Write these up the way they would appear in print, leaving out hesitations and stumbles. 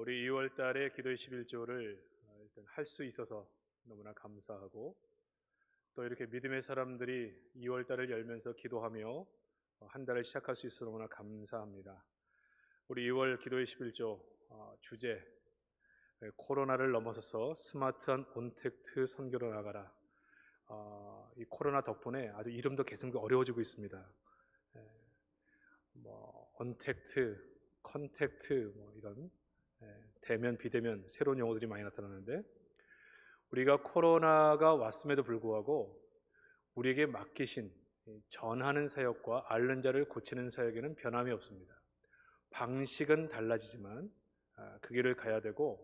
우리 2월 달에 기도 11조를 일단 할 수 있어서 너무나 감사하고, 또 이렇게 믿음의 사람들이 2월 달을 열면서 기도하며 한 달을 시작할 수 있어서 너무나 감사합니다. 우리 2월 기도 11조 주제, 코로나를 넘어서서 스마트한 온택트 선교로 나가라. 이 코로나 덕분에 아주 이름도 계속 어려워지고 있습니다. 예, 온택트, 컨택트 이런 대면 비대면 새로운 용어들이 많이 나타나는데, 우리가 코로나가 왔음에도 불구하고 우리에게 맡기신 전하는 사역과 앓는 자를 고치는 사역에는 변함이 없습니다. 방식은 달라지지만 그 길을 가야 되고,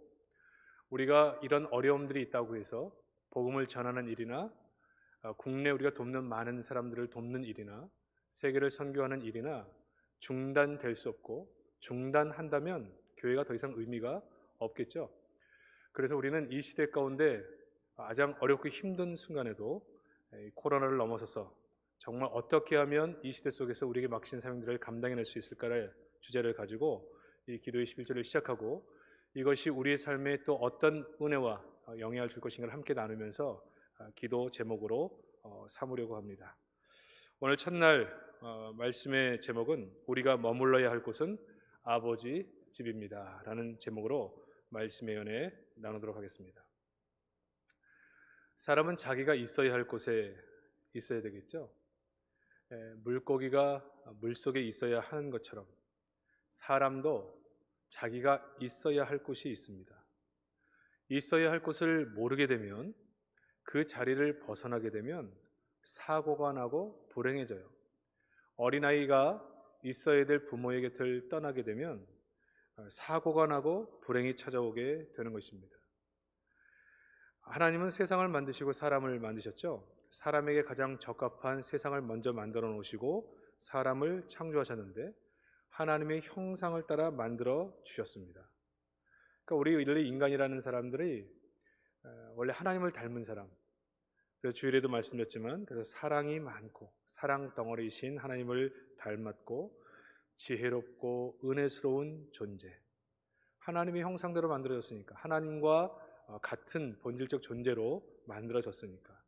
우리가 이런 어려움들이 있다고 해서 복음을 전하는 일이나 국내 우리가 돕는 많은 사람들을 돕는 일이나 세계를 선교하는 일이나 중단될 수 없고, 중단한다면 교회가 더 이상 의미가 없겠죠. 그래서 우리는 이 시대 가운데 가장 어렵고 힘든 순간에도 코로나를 넘어서서 정말 어떻게 하면 이 시대 속에서 우리에게 맡기신 사명들을 감당해낼 수 있을까를 주제를 가지고 이 기도의 11절을 시작하고, 이것이 우리의 삶에 또 어떤 은혜와 영향을 줄 것인가를 함께 나누면서 기도 제목으로 삼으려고 합니다. 오늘 첫날 말씀의 제목은 우리가 머물러야 할 곳은 아버지 집입니다 라는 제목으로 말씀의 연애 나누도록 하겠습니다. 사람은 자기가 있어야 할 곳에 있어야 되겠죠. 물고기가 물속에 있어야 하는 것처럼 사람도 자기가 있어야 할 곳이 있습니다. 있어야 할 곳을 모르게 되면, 그 자리를 벗어나게 되면 사고가 나고 불행해져요. 어린아이가 있어야 될 부모의 곁을 떠나게 되면 사고가 나고 불행이 찾아오게 되는 것입니다. 하나님은 세상을 만드시고 사람을 만드셨죠. 사람에게 가장 적합한 세상을 먼저 만들어 놓으시고 사람을 창조하셨는데, 하나님의 형상을 따라 만들어 주셨습니다. 그러니까 우리 인간이라는 사람들이 원래 하나님을 닮은 사람, 그래서 주일에도 말씀드렸지만, 그래서 사랑이 많고 사랑 덩어리이신 하나님을 닮았고 지혜롭고 은혜스러운 존재, 하나님의 형상대로 만들어졌으니까, 하나님과 같은 본질적 존재로 만들어졌으니까.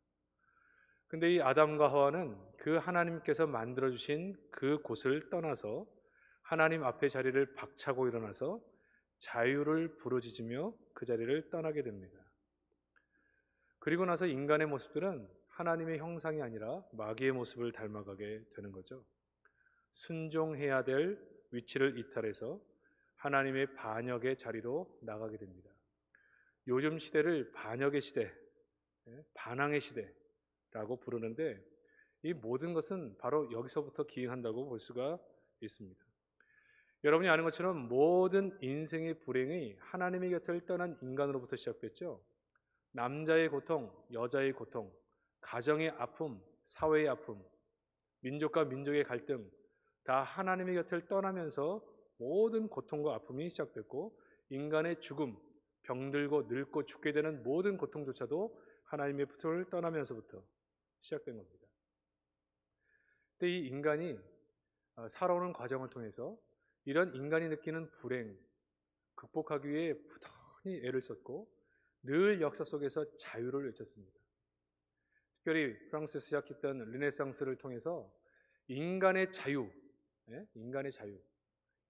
근데 이 아담과 하와는 그 하나님께서 만들어주신 그 곳을 떠나서 하나님 앞에 자리를 박차고 일어나서 자유를 부르짖으며 그 자리를 떠나게 됩니다. 그리고 나서 인간의 모습들은 하나님의 형상이 아니라 마귀의 모습을 닮아가게 되는 거죠. 순종해야 될 위치를 이탈해서 하나님의 반역의 자리로 나가게 됩니다. 요즘 시대를 반역의 시대, 반항의 시대라고 부르는데, 이 모든 것은 바로 여기서부터 기인한다고 볼 수가 있습니다. 여러분이 아는 것처럼 모든 인생의 불행이 하나님의 곁을 떠난 인간으로부터 시작됐죠. 남자의 고통, 여자의 고통, 가정의 아픔, 사회의 아픔, 민족과 민족의 갈등, 다 하나님의 곁을 떠나면서 모든 고통과 아픔이 시작됐고, 인간의 죽음, 병들고 늙고 죽게 되는 모든 고통조차도 하나님의 품을 떠나면서부터 시작된 겁니다. 근데 이 인간이 살아오는 과정을 통해서 이런 인간이 느끼는 불행 극복하기 위해 부단히 애를 썼고, 늘 역사 속에서 자유를 외쳤습니다. 특별히 프랑스에서 시작했던 르네상스를 통해서 인간의 자유,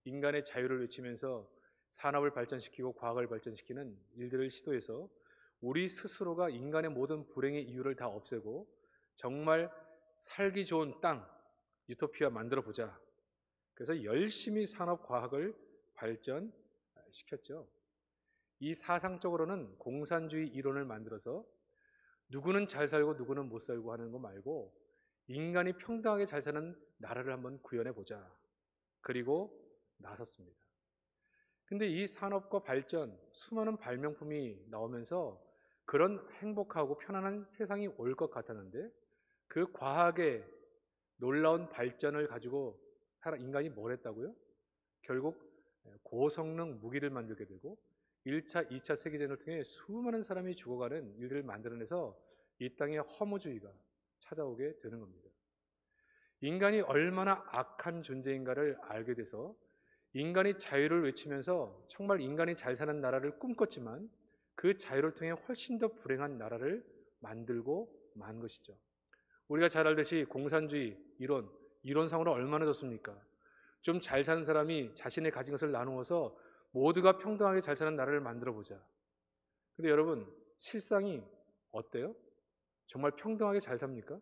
인간의 자유를 외치면서 산업을 발전시키고 과학을 발전시키는 일들을 시도해서 우리 스스로가 인간의 모든 불행의 이유를 다 없애고 정말 살기 좋은 땅, 유토피아 만들어 보자. 그래서 열심히 산업 과학을 발전시켰죠. 이 사상적으로는 공산주의 이론을 만들어서 누구는 잘 살고 누구는 못 살고 하는 거 말고 인간이 평등하게 잘 사는 나라를 한번 구현해 보자. 그리고 나섰습니다. 근데 이 산업과 발전, 수많은 발명품이 나오면서 그런 행복하고 편안한 세상이 올 것 같았는데, 그 과학의 놀라운 발전을 가지고 인간이 뭘 했다고요? 결국 고성능 무기를 만들게 되고 1차, 2차 세계대전을 통해 수많은 사람이 죽어가는 일들을 만들어내서 이 땅에 허무주의가 찾아오게 되는 겁니다. 인간이 얼마나 악한 존재인가를 알게 돼서 인간이 자유를 외치면서 정말 인간이 잘 사는 나라를 꿈꿨지만 그 자유를 통해 훨씬 더 불행한 나라를 만들고 만 것이죠. 우리가 잘 알듯이 공산주의 이론상으로 얼마나 좋습니까? 좀 잘 사는 사람이 자신의 가진 것을 나누어서 모두가 평등하게 잘 사는 나라를 만들어 보자. 근데 여러분, 실상이 어때요? 정말 평등하게 잘 삽니까?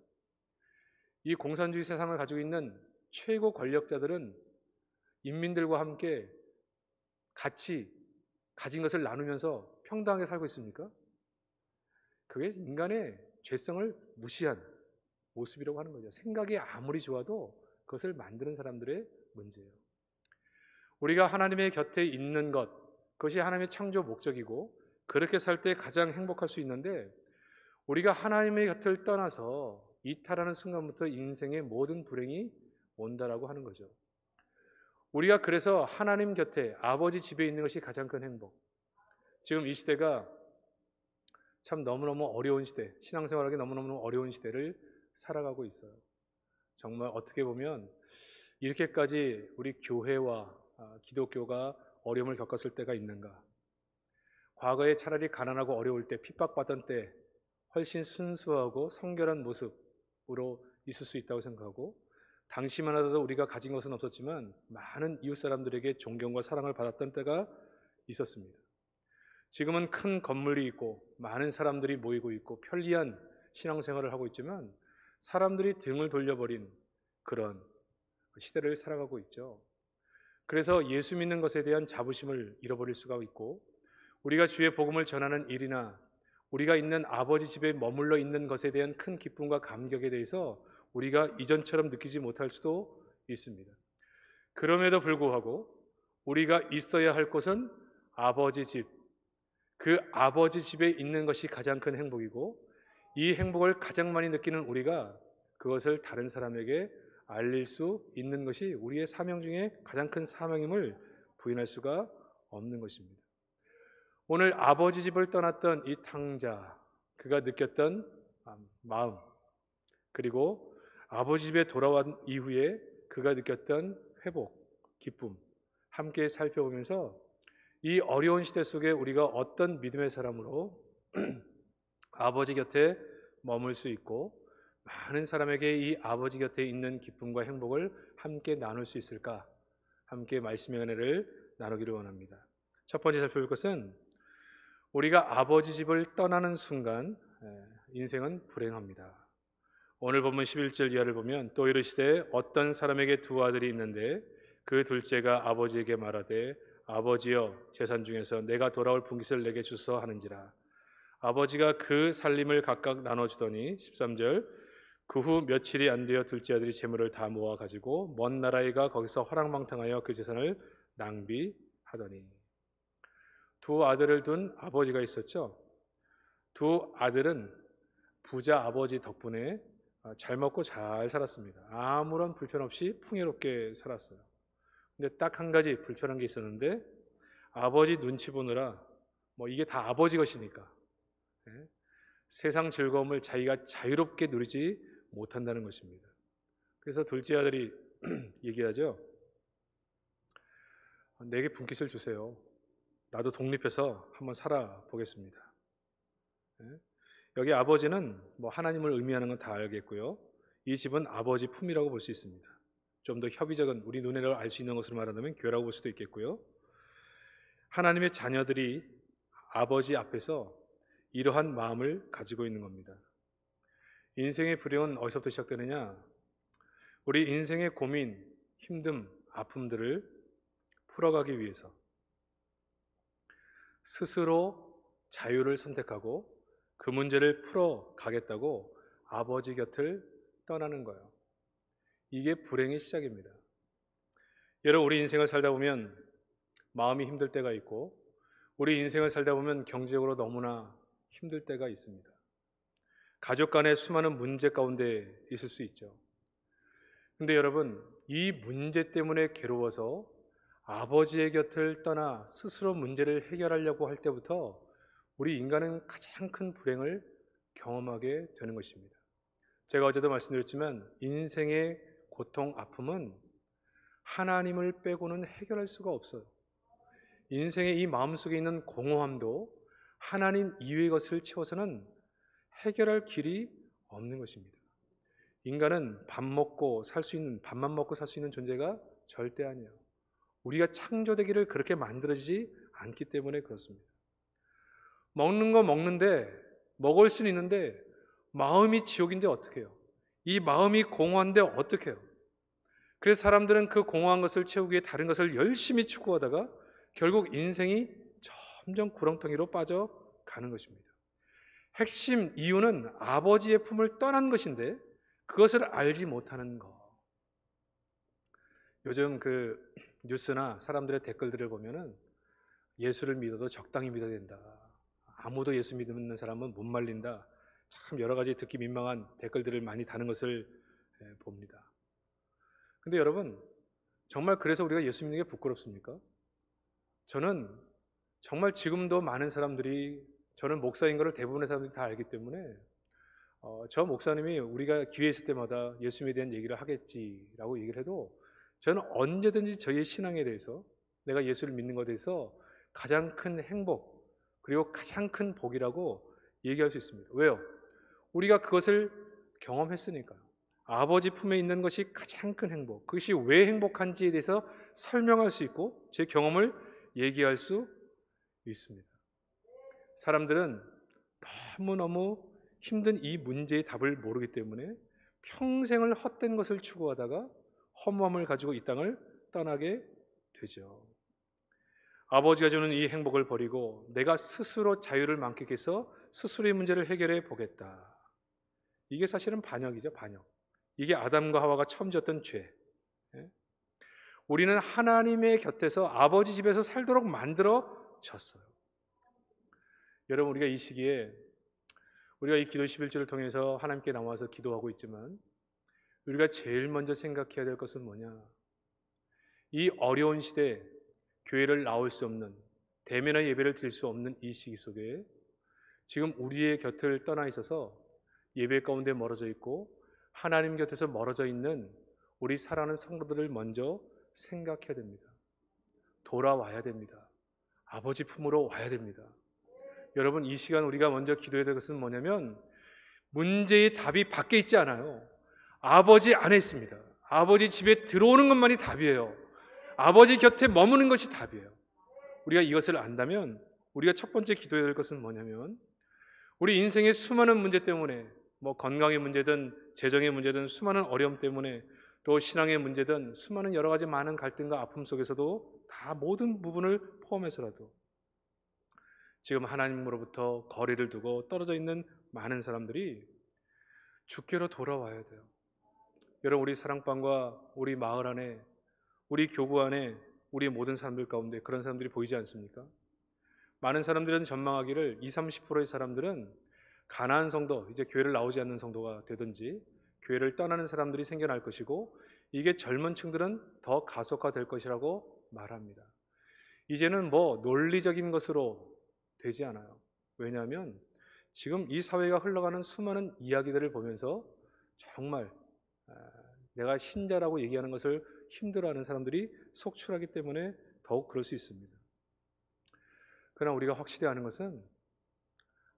이 공산주의 세상을 가지고 있는 최고 권력자들은 인민들과 함께 같이 가진 것을 나누면서 평등하게 살고 있습니까? 그게 인간의 죄성을 무시한 모습이라고 하는 거죠. 생각이 아무리 좋아도 그것을 만드는 사람들의 문제예요. 우리가 하나님의 곁에 있는 것, 그것이 하나님의 창조 목적이고 그렇게 살 때 가장 행복할 수 있는데 우리가 하나님의 곁을 떠나서 이탈하는 순간부터 인생의 모든 불행이 온다라고 하는 거죠. 우리가 그래서 하나님 곁에 아버지 집에 있는 것이 가장 큰 행복. 지금 이 시대가 참 너무너무 어려운 시대, 신앙생활하기 너무너무 어려운 시대를 살아가고 있어요. 정말 어떻게 보면 이렇게까지 우리 교회와 기독교가 어려움을 겪었을 때가 있는가? 과거에 차라리 가난하고 어려울 때, 핍박받던 때 훨씬 순수하고 성결한 모습으로 있을 수 있다고 생각하고, 당시만 하더라도 우리가 가진 것은 없었지만 많은 이웃 사람들에게 존경과 사랑을 받았던 때가 있었습니다. 지금은 큰 건물이 있고 많은 사람들이 모이고 있고 편리한 신앙생활을 하고 있지만 사람들이 등을 돌려버린 그런 시대를 살아가고 있죠. 그래서 예수 믿는 것에 대한 자부심을 잃어버릴 수가 있고, 우리가 주의 복음을 전하는 일이나 우리가 있는 아버지 집에 머물러 있는 것에 대한 큰 기쁨과 감격에 대해서 우리가 이전처럼 느끼지 못할 수도 있습니다. 그럼에도 불구하고 우리가 있어야 할 곳은 아버지 집, 그 아버지 집에 있는 것이 가장 큰 행복이고, 이 행복을 가장 많이 느끼는 우리가 그것을 다른 사람에게 알릴 수 있는 것이 우리의 사명 중에 가장 큰 사명임을 부인할 수가 없는 것입니다. 오늘 아버지 집을 떠났던 이 탕자, 그가 느꼈던 마음, 그리고 아버지 집에 돌아온 이후에 그가 느꼈던 회복, 기쁨, 함께 살펴보면서 이 어려운 시대 속에 우리가 어떤 믿음의 사람으로 아버지 곁에 머물 수 있고 많은 사람에게 이 아버지 곁에 있는 기쁨과 행복을 함께 나눌 수 있을까? 함께 말씀의 은혜를 나누기를 원합니다. 첫 번째 살펴볼 것은 우리가 아버지 집을 떠나는 순간 인생은 불행합니다. 오늘 본문 11절 이하를 보면 또 이르시되 어떤 사람에게 두 아들이 있는데 그 둘째가 아버지에게 말하되 아버지여 재산 중에서 내가 돌아올 분깃을 내게 주소 하는지라. 아버지가 그 살림을 각각 나눠주더니 13절 그 후 며칠이 안 되어 둘째 아들이 재물을 다 모아 가지고 먼 나라에 가 거기서 허랑방탕하여 그 재산을 낭비하더니. 두 아들을 둔 아버지가 있었죠. 두 아들은 부자 아버지 덕분에 잘 먹고 잘 살았습니다. 아무런 불편 없이 풍요롭게 살았어요. 근데 딱 한 가지 불편한 게 있었는데 아버지 눈치 보느라 이게 다 아버지 것이니까 세상 즐거움을 자기가 자유롭게 누리지 못한다는 것입니다. 그래서 둘째 아들이 얘기하죠. 내게 분깃을 주세요. 나도 독립해서 한번 살아보겠습니다. 여기 아버지는 하나님을 의미하는 건 다 알겠고요. 이 집은 아버지 품이라고 볼 수 있습니다. 좀 더 협의적인 우리 눈으로 알 수 있는 것으로 말하자면 교회라고 볼 수도 있겠고요. 하나님의 자녀들이 아버지 앞에서 이러한 마음을 가지고 있는 겁니다. 인생의 불행은 어디서부터 시작되느냐? 우리 인생의 고민, 힘듦, 아픔들을 풀어가기 위해서 스스로 자유를 선택하고 그 문제를 풀어가겠다고 아버지 곁을 떠나는 거예요. 이게 불행의 시작입니다. 여러분, 우리 인생을 살다 보면 마음이 힘들 때가 있고 우리 인생을 살다 보면 경제적으로 너무나 힘들 때가 있습니다. 가족 간의 수많은 문제 가운데 있을 수 있죠. 근데 여러분, 이 문제 때문에 괴로워서 아버지의 곁을 떠나 스스로 문제를 해결하려고 할 때부터 우리 인간은 가장 큰 불행을 경험하게 되는 것입니다. 제가 어제도 말씀드렸지만 인생의 고통, 아픔은 하나님을 빼고는 해결할 수가 없어요. 인생의 이 마음속에 있는 공허함도 하나님 이외의 것을 채워서는 해결할 길이 없는 것입니다. 인간은 밥만 먹고 살 수 있는 존재가 절대 아니에요. 우리가 창조되기를 그렇게 만들어지지 않기 때문에 그렇습니다. 먹는 거 먹는데, 먹을 수는 있는데 마음이 지옥인데 어떻게 해요? 이 마음이 공허한데 어떻게 해요? 그래서 사람들은 그 공허한 것을 채우기 위해 다른 것을 열심히 추구하다가 결국 인생이 점점 구렁텅이로 빠져가는 것입니다. 핵심 이유는 아버지의 품을 떠난 것인데 그것을 알지 못하는 것. 요즘 그 뉴스나 사람들의 댓글들을 보면은 예수를 믿어도 적당히 믿어야 된다. 아무도 예수 믿는 사람은 못 말린다. 참 여러 가지 듣기 민망한 댓글들을 많이 다는 것을 봅니다. 근데 여러분, 정말 그래서 우리가 예수 믿는 게 부끄럽습니까? 저는 정말 지금도 많은 사람들이, 저는 목사인 것을 대부분의 사람들이 다 알기 때문에 저 목사님이 우리가 기회 있을 때마다 예수님에 대한 얘기를 하겠지라고 얘기를 해도 저는 언제든지 저희의 신앙에 대해서, 내가 예수를 믿는 것에 대해서 가장 큰 행복 그리고 가장 큰 복이라고 얘기할 수 있습니다. 왜요? 우리가 그것을 경험했으니까요. 아버지 품에 있는 것이 가장 큰 행복, 그것이 왜 행복한지에 대해서 설명할 수 있고 제 경험을 얘기할 수 있습니다. 사람들은 너무너무 힘든 이 문제의 답을 모르기 때문에 평생을 헛된 것을 추구하다가 허무함을 가지고 이 땅을 떠나게 되죠. 아버지가 주는 이 행복을 버리고 내가 스스로 자유를 만끽해서 스스로의 문제를 해결해 보겠다. 이게 사실은 반역이죠, 반역. 이게 아담과 하와가 처음 지었던 죄. 우리는 하나님의 곁에서 아버지 집에서 살도록 만들어졌어요. 여러분, 우리가 이 시기에 우리가 이 기도 11조를 통해서 하나님께 나와서 기도하고 있지만 우리가 제일 먼저 생각해야 될 것은 뭐냐? 이 어려운 시대에 교회를 나올 수 없는, 대면의 예배를 드릴 수 없는 이 시기 속에 지금 우리의 곁을 떠나 있어서 예배 가운데 멀어져 있고 하나님 곁에서 멀어져 있는 우리 사랑하는 성도들을 먼저 생각해야 됩니다. 돌아와야 됩니다. 아버지 품으로 와야 됩니다. 여러분, 이 시간 우리가 먼저 기도해야 될 것은 뭐냐면 문제의 답이 밖에 있지 않아요. 아버지 안에 있습니다. 아버지 집에 들어오는 것만이 답이에요. 아버지 곁에 머무는 것이 답이에요. 우리가 이것을 안다면 우리가 첫 번째 기도해야 될 것은 뭐냐면 우리 인생의 수많은 문제 때문에, 건강의 문제든 재정의 문제든 수많은 어려움 때문에, 또 신앙의 문제든 수많은 여러 가지 많은 갈등과 아픔 속에서도 다 모든 부분을 포함해서라도 지금 하나님으로부터 거리를 두고 떨어져 있는 많은 사람들이 주께로 돌아와야 돼요. 여러분, 우리 사랑방과 우리 마을 안에, 우리 교구 안에, 우리 모든 사람들 가운데 그런 사람들이 보이지 않습니까? 많은 사람들은 전망하기를 20-30%의 사람들은 가난한 성도, 이제 교회를 나오지 않는 성도가 되든지 교회를 떠나는 사람들이 생겨날 것이고, 이게 젊은 층들은 더 가속화될 것이라고 말합니다. 이제는 논리적인 것으로 되지 않아요. 왜냐하면 지금 이 사회가 흘러가는 수많은 이야기들을 보면서 정말 내가 신자라고 얘기하는 것을 힘들어하는 사람들이 속출하기 때문에 더욱 그럴 수 있습니다. 그러나 우리가 확실히 아는 것은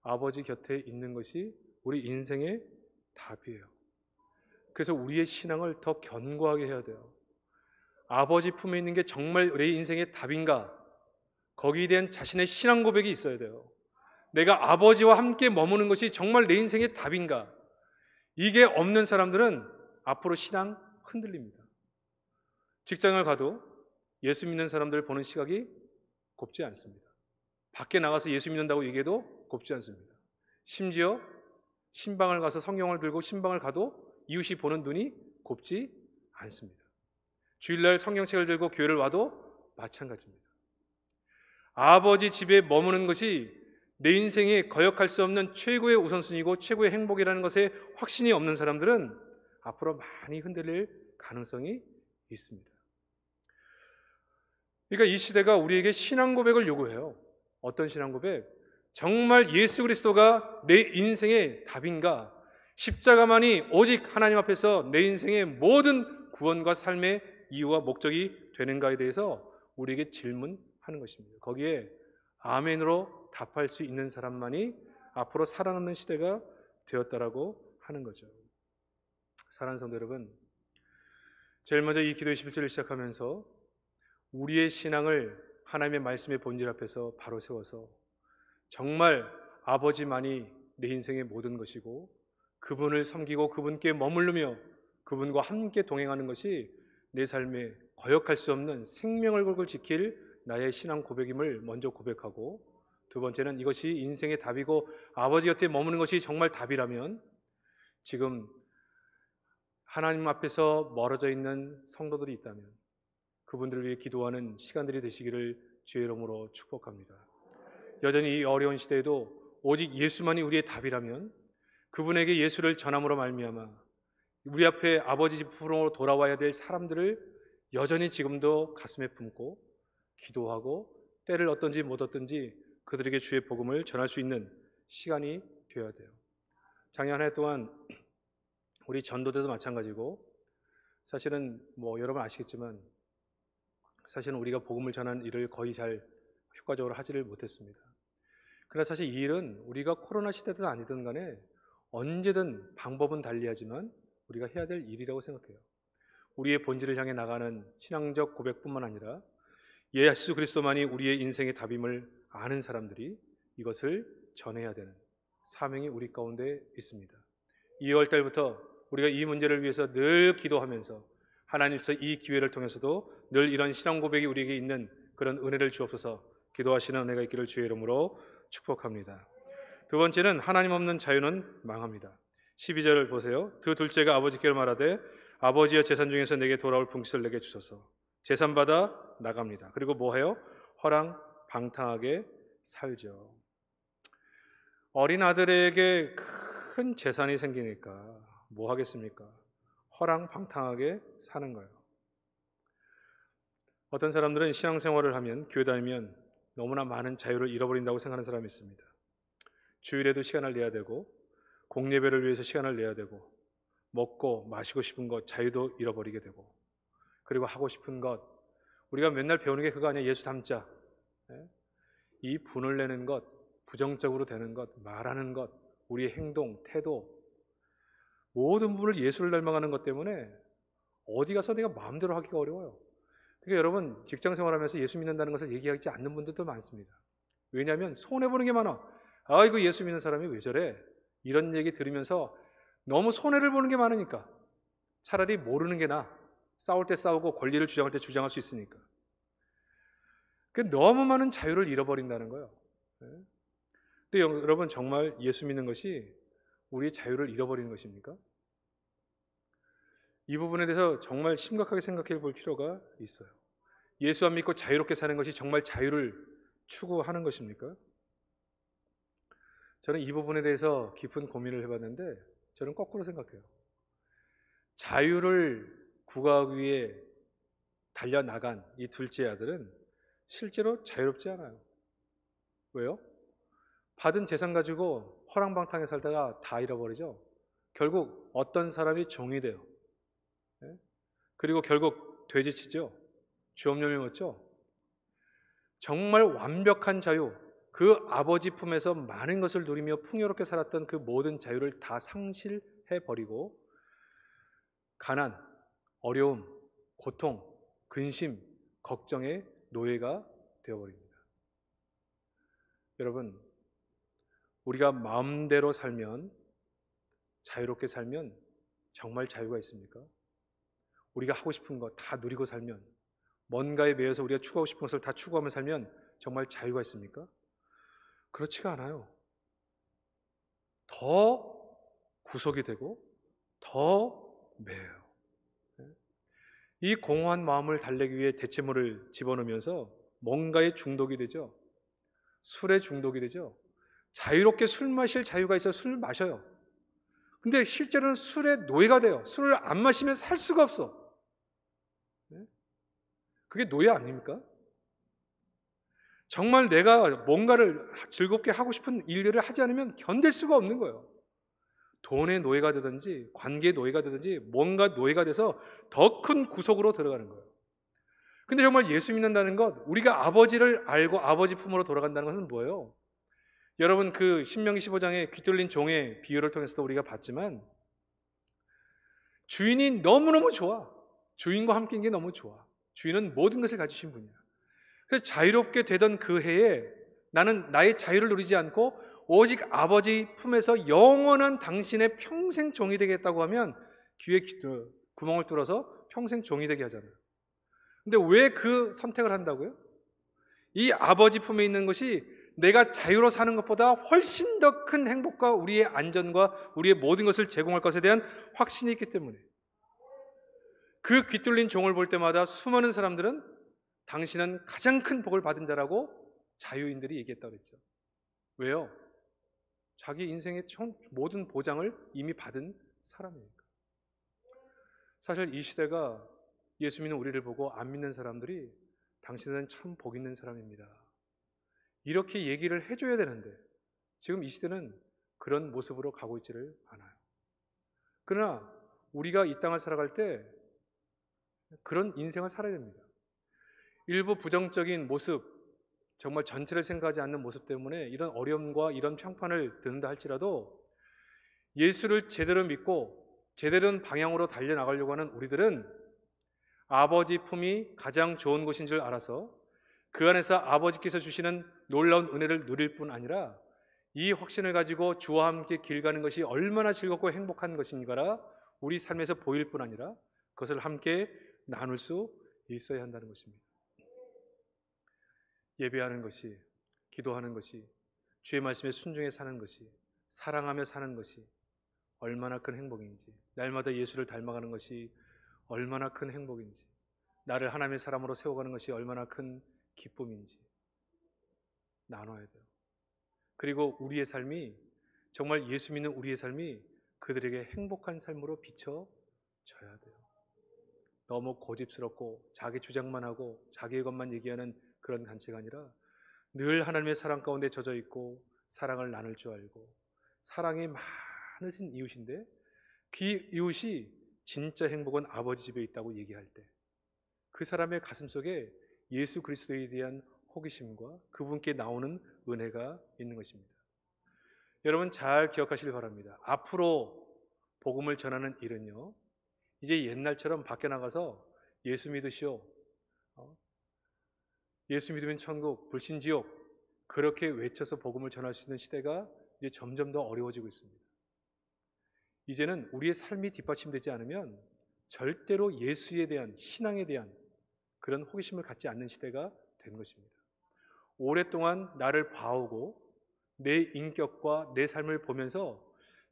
아버지 곁에 있는 것이 우리 인생의 답이에요. 그래서 우리의 신앙을 더 견고하게 해야 돼요. 아버지 품에 있는 게 정말 내 인생의 답인가? 거기에 대한 자신의 신앙 고백이 있어야 돼요. 내가 아버지와 함께 머무는 것이 정말 내 인생의 답인가? 이게 없는 사람들은 앞으로 신앙 흔들립니다. 직장을 가도 예수 믿는 사람들 보는 시각이 곱지 않습니다. 밖에 나가서 예수 믿는다고 얘기해도 곱지 않습니다. 심지어 신방을 가서 성경을 들고 신방을 가도 이웃이 보는 눈이 곱지 않습니다. 주일날 성경책을 들고 교회를 와도 마찬가지입니다. 아버지 집에 머무는 것이 내 인생에 거역할 수 없는 최고의 우선순위고 최고의 행복이라는 것에 확신이 없는 사람들은 앞으로 많이 흔들릴 가능성이 있습니다. 그러니까 이 시대가 우리에게 신앙 고백을 요구해요. 어떤 신앙 고백? 정말 예수 그리스도가 내 인생의 답인가? 십자가만이 오직 하나님 앞에서 내 인생의 모든 구원과 삶의 이유와 목적이 되는가에 대해서 우리에게 질문하는 것입니다. 거기에 아멘으로 답할 수 있는 사람만이 앞으로 살아남는 시대가 되었다라고 하는 거죠. 사랑하는 성도 여러분, 제일 먼저 이 기도의 11절을 시작하면서 우리의 신앙을 하나님의 말씀의 본질 앞에서 바로 세워서 정말 아버지만이 내 인생의 모든 것이고 그분을 섬기고 그분께 머무르며 그분과 함께 동행하는 것이 내 삶에 거역할 수 없는 생명을 걸고 지킬 나의 신앙 고백임을 먼저 고백하고, 두 번째는 이것이 인생의 답이고 아버지 곁에 머무는 것이 정말 답이라면 지금 하나님 앞에서 멀어져 있는 성도들이 있다면 그분들을 위해 기도하는 시간들이 되시기를 주의 이름으로 축복합니다. 여전히 이 어려운 시대에도 오직 예수만이 우리의 답이라면 그분에게 예수를 전함으로 말미암아 우리 앞에 아버지 집으로 돌아와야 될 사람들을 여전히 지금도 가슴에 품고 기도하고 때를 얻든지 못 얻든지 그들에게 주의 복음을 전할 수 있는 시간이 되어야 돼요. 작년 한 해 동안 우리 전도대도 마찬가지고, 사실은 여러분 아시겠지만 사실은 우리가 복음을 전하는 일을 거의 잘 효과적으로 하지를 못했습니다. 그러나 사실 이 일은 우리가 코로나 시대든 아니든 간에 언제든 방법은 달리하지만 우리가 해야 될 일이라고 생각해요. 우리의 본질을 향해 나가는 신앙적 고백뿐만 아니라 예수 그리스도만이 우리의 인생의 답임을 아는 사람들이 이것을 전해야 되는 사명이 우리 가운데 있습니다. 2월 달부터 우리가 이 문제를 위해서 늘 기도하면서 하나님께서 이 기회를 통해서도 늘 이런 신앙 고백이 우리에게 있는 그런 은혜를 주옵소서 기도하시는 은혜가 있기를 주의 이름으로 축복합니다. 두 번째는 하나님 없는 자유는 망합니다. 12절을 보세요. 그 둘째가 아버지께 말하되 아버지여 재산 중에서 내게 돌아올 분깃을 내게 주소서. 재산 받아 나갑니다. 그리고 뭐해요? 허랑방탕하게 살죠. 어린 아들에게 큰 재산이 생기니까 뭐 하겠습니까? 허랑방탕하게 사는 거예요. 어떤 사람들은 신앙생활을 하면, 교회 다니면 너무나 많은 자유를 잃어버린다고 생각하는 사람이 있습니다. 주일에도 시간을 내야 되고 공예배를 위해서 시간을 내야 되고 먹고 마시고 싶은 것 자유도 잃어버리게 되고, 그리고 하고 싶은 것, 우리가 맨날 배우는 게 그거 아니야. 예수 닮자. 이 분을 내는 것, 부정적으로 되는 것, 말하는 것, 우리의 행동, 태도, 모든 부분을 예수를 닮아가는 것 때문에 어디 가서 내가 마음대로 하기가 어려워요. 그러니까 여러분 직장생활하면서 예수 믿는다는 것을 얘기하지 않는 분들도 많습니다. 왜냐하면 손해보는 게 많아. 아이고 예수 믿는 사람이 왜 저래? 이런 얘기 들으면서 너무 손해를 보는 게 많으니까 차라리 모르는 게 나아. 싸울 때 싸우고 권리를 주장할 때 주장할 수 있으니까. 너무 많은 자유를 잃어버린다는 거예요. 근데 여러분 정말 예수 믿는 것이 우리의 자유를 잃어버리는 것입니까? 이 부분에 대해서 정말 심각하게 생각해 볼 필요가 있어요. 예수 안 믿고 자유롭게 사는 것이 정말 자유를 추구하는 것입니까? 저는 이 부분에 대해서 깊은 고민을 해봤는데 저는 거꾸로 생각해요. 자유를 구하기 위해 달려나간 이 둘째 아들은 실제로 자유롭지 않아요. 왜요? 받은 재산 가지고 허랑방탕에 살다가 다 잃어버리죠. 결국 어떤 사람이 종이 돼요. 그리고 결국 돼지치죠. 주업념이 묻죠. 정말 완벽한 자유, 그 아버지 품에서 많은 것을 누리며 풍요롭게 살았던 그 모든 자유를 다 상실해버리고 가난, 어려움, 고통, 근심, 걱정의 노예가 되어버립니다. 여러분, 우리가 마음대로 살면, 자유롭게 살면 정말 자유가 있습니까? 우리가 하고 싶은 거 다 누리고 살면, 뭔가에 매여서 우리가 추구하고 싶은 것을 다 추구하며 살면 정말 자유가 있습니까? 그렇지가 않아요. 더 구속이 되고 더 매여요. 이 공허한 마음을 달래기 위해 대체물을 집어넣으면서 뭔가에 중독이 되죠. 술에 중독이 되죠. 자유롭게 술 마실 자유가 있어 술 마셔요. 근데 실제로는 술의 노예가 돼요. 술을 안 마시면 살 수가 없어. 그게 노예 아닙니까? 정말 내가 뭔가를 즐겁게 하고 싶은 일들을 하지 않으면 견딜 수가 없는 거예요. 돈의 노예가 되든지 관계의 노예가 되든지 뭔가 노예가 돼서 더 큰 구속으로 들어가는 거예요. 근데 정말 예수 믿는다는 것, 우리가 아버지를 알고 아버지 품으로 돌아간다는 것은 뭐예요? 여러분 그 신명기 15장의 귀 뚫린 종의 비유를 통해서도 우리가 봤지만 주인이 너무너무 좋아. 주인과 함께 있는 게 너무 좋아. 주인은 모든 것을 가지신 분이야. 그래서 자유롭게 되던 그 해에 나는 나의 자유를 누리지 않고 오직 아버지 품에서 영원한 당신의 평생 종이 되겠다고 하면 귀에 구멍을 뚫어서 평생 종이 되게 하잖아요. 근데 왜 그 선택을 한다고요? 이 아버지 품에 있는 것이 내가 자유로 사는 것보다 훨씬 더 큰 행복과 우리의 안전과 우리의 모든 것을 제공할 것에 대한 확신이 있기 때문에 그 귀뚫린 종을 볼 때마다 수많은 사람들은 당신은 가장 큰 복을 받은 자라고 자유인들이 얘기했다고 그랬죠. 왜요? 자기 인생의 모든 보장을 이미 받은 사람이니까. 사실 이 시대가 예수 믿는 우리를 보고 안 믿는 사람들이 당신은 참 복 있는 사람입니다, 이렇게 얘기를 해줘야 되는데 지금 이 시대는 그런 모습으로 가고 있지를 않아요. 그러나 우리가 이 땅을 살아갈 때 그런 인생을 살아야 됩니다. 일부 부정적인 모습, 정말 전체를 생각하지 않는 모습 때문에 이런 어려움과 이런 평판을 듣는다 할지라도 예수를 제대로 믿고 제대로 방향으로 달려나가려고 하는 우리들은 아버지 품이 가장 좋은 곳인 줄 알아서 그 안에서 아버지께서 주시는 놀라운 은혜를 누릴 뿐 아니라 이 확신을 가지고 주와 함께 길 가는 것이 얼마나 즐겁고 행복한 것인가라 우리 삶에서 보일 뿐 아니라 그것을 함께 나눌 수 있어야 한다는 것입니다. 예배하는 것이, 기도하는 것이, 주의 말씀에 순종해 사는 것이, 사랑하며 사는 것이 얼마나 큰 행복인지, 날마다 예수를 닮아가는 것이 얼마나 큰 행복인지, 나를 하나님의 사람으로 세워가는 것이 얼마나 큰 기쁨인지 나눠야 돼요. 그리고 우리의 삶이, 정말 예수 믿는 우리의 삶이 그들에게 행복한 삶으로 비춰져야 돼요. 너무 고집스럽고 자기 주장만 하고 자기의 것만 얘기하는 그런 단체가 아니라 늘 하나님의 사랑 가운데 젖어 있고 사랑을 나눌 줄 알고 사랑이 많으신 이웃인데 그 이웃이 진짜 행복은 아버지 집에 있다고 얘기할 때 그 사람의 가슴속에 예수 그리스도에 대한 호기심과 그분께 나오는 은혜가 있는 것입니다. 여러분 잘 기억하시길 바랍니다. 앞으로 복음을 전하는 일은요, 이제 옛날처럼 밖에 나가서 예수 믿으시오, 예수 믿으면 천국, 불신 지옥, 그렇게 외쳐서 복음을 전할 수 있는 시대가 이제 점점 더 어려워지고 있습니다. 이제는 우리의 삶이 뒷받침되지 않으면 절대로 예수에 대한, 신앙에 대한 그런 호기심을 갖지 않는 시대가 된 것입니다. 오랫동안 나를 봐오고 내 인격과 내 삶을 보면서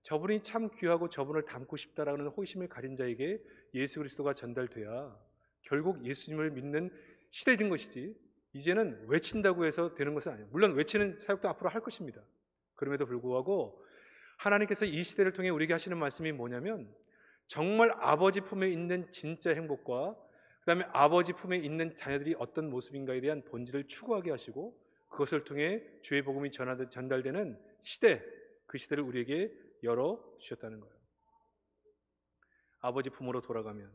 저분이 참 귀하고 저분을 닮고 싶다라는 호기심을 가진 자에게 예수 그리스도가 전달돼야 결국 예수님을 믿는 시대인 것이지, 이제는 외친다고 해서 되는 것은 아니에요. 물론 외치는 사역도 앞으로 할 것입니다. 그럼에도 불구하고 하나님께서 이 시대를 통해 우리에게 하시는 말씀이 뭐냐면, 정말 아버지 품에 있는 진짜 행복과 그 다음에 아버지 품에 있는 자녀들이 어떤 모습인가에 대한 본질을 추구하게 하시고 그것을 통해 주의 복음이 전달되는 시대, 그 시대를 우리에게 열어주셨다는 거예요. 아버지 품으로 돌아가면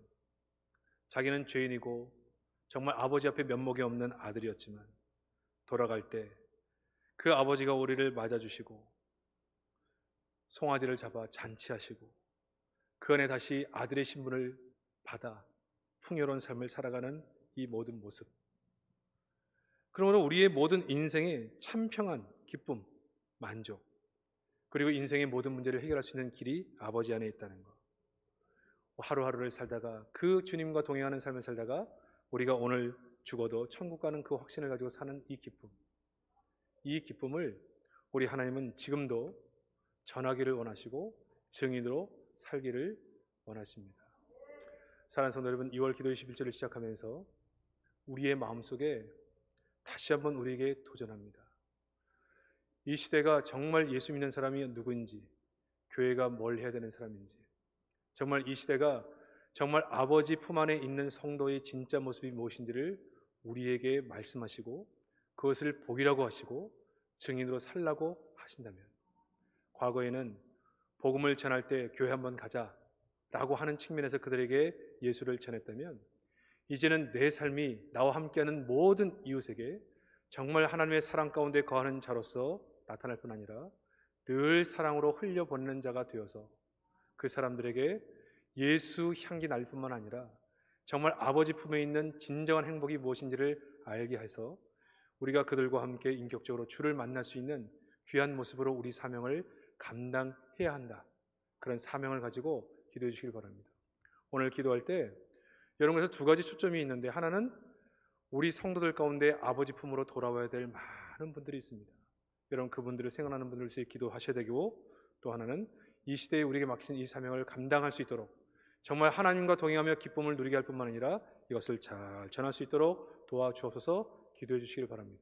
자기는 죄인이고 정말 아버지 앞에 면목이 없는 아들이었지만 돌아갈 때 그 아버지가 우리를 맞아주시고 송아지를 잡아 잔치하시고 그 안에 다시 아들의 신분을 받아 풍요로운 삶을 살아가는 이 모든 모습, 그러므로 우리의 모든 인생의 참 평안, 기쁨, 만족, 그리고 인생의 모든 문제를 해결할 수 있는 길이 아버지 안에 있다는 것. 하루하루를 살다가 그 주님과 동행하는 삶을 살다가 우리가 오늘 죽어도 천국 가는 그 확신을 가지고 사는 이 기쁨, 이 기쁨을 우리 하나님은 지금도 전하기를 원하시고 증인으로 살기를 원하십니다. 사랑하는 성도 여러분, 2월 기도 21절을 시작하면서 우리의 마음속에 다시 한번 우리에게 도전합니다. 이 시대가 정말 예수 믿는 사람이 누구인지, 교회가 뭘 해야 되는 사람인지, 정말 이 시대가 정말 아버지 품 안에 있는 성도의 진짜 모습이 무엇인지를 우리에게 말씀하시고 그것을 복이라고 하시고 증인으로 살라고 하신다면, 과거에는 복음을 전할 때 교회 한번 가자라고 하는 측면에서 그들에게 예수를 전했다면, 이제는 내 삶이 나와 함께하는 모든 이웃에게 정말 하나님의 사랑 가운데 거하는 자로서 나타날 뿐 아니라 늘 사랑으로 흘려보내는 자가 되어서 그 사람들에게 예수 향기 날 뿐만 아니라 정말 아버지 품에 있는 진정한 행복이 무엇인지를 알게 해서 우리가 그들과 함께 인격적으로 주를 만날 수 있는 귀한 모습으로 우리 사명을 감당해야 한다. 그런 사명을 가지고 기도해 주시길 바랍니다. 오늘 기도할 때 여러분께서 두 가지 초점이 있는데, 하나는 우리 성도들 가운데 아버지 품으로 돌아와야 될 많은 분들이 있습니다. 여러분 그분들을 생각하는 분들을 위해 기도하셔야 되고, 또 하나는 이 시대에 우리에게 맡기신 이 사명을 감당할 수 있도록 정말 하나님과 동행하며 기쁨을 누리게 할 뿐만 아니라 이것을 잘 전할 수 있도록 도와주옵소서. 기도해 주시길 바랍니다.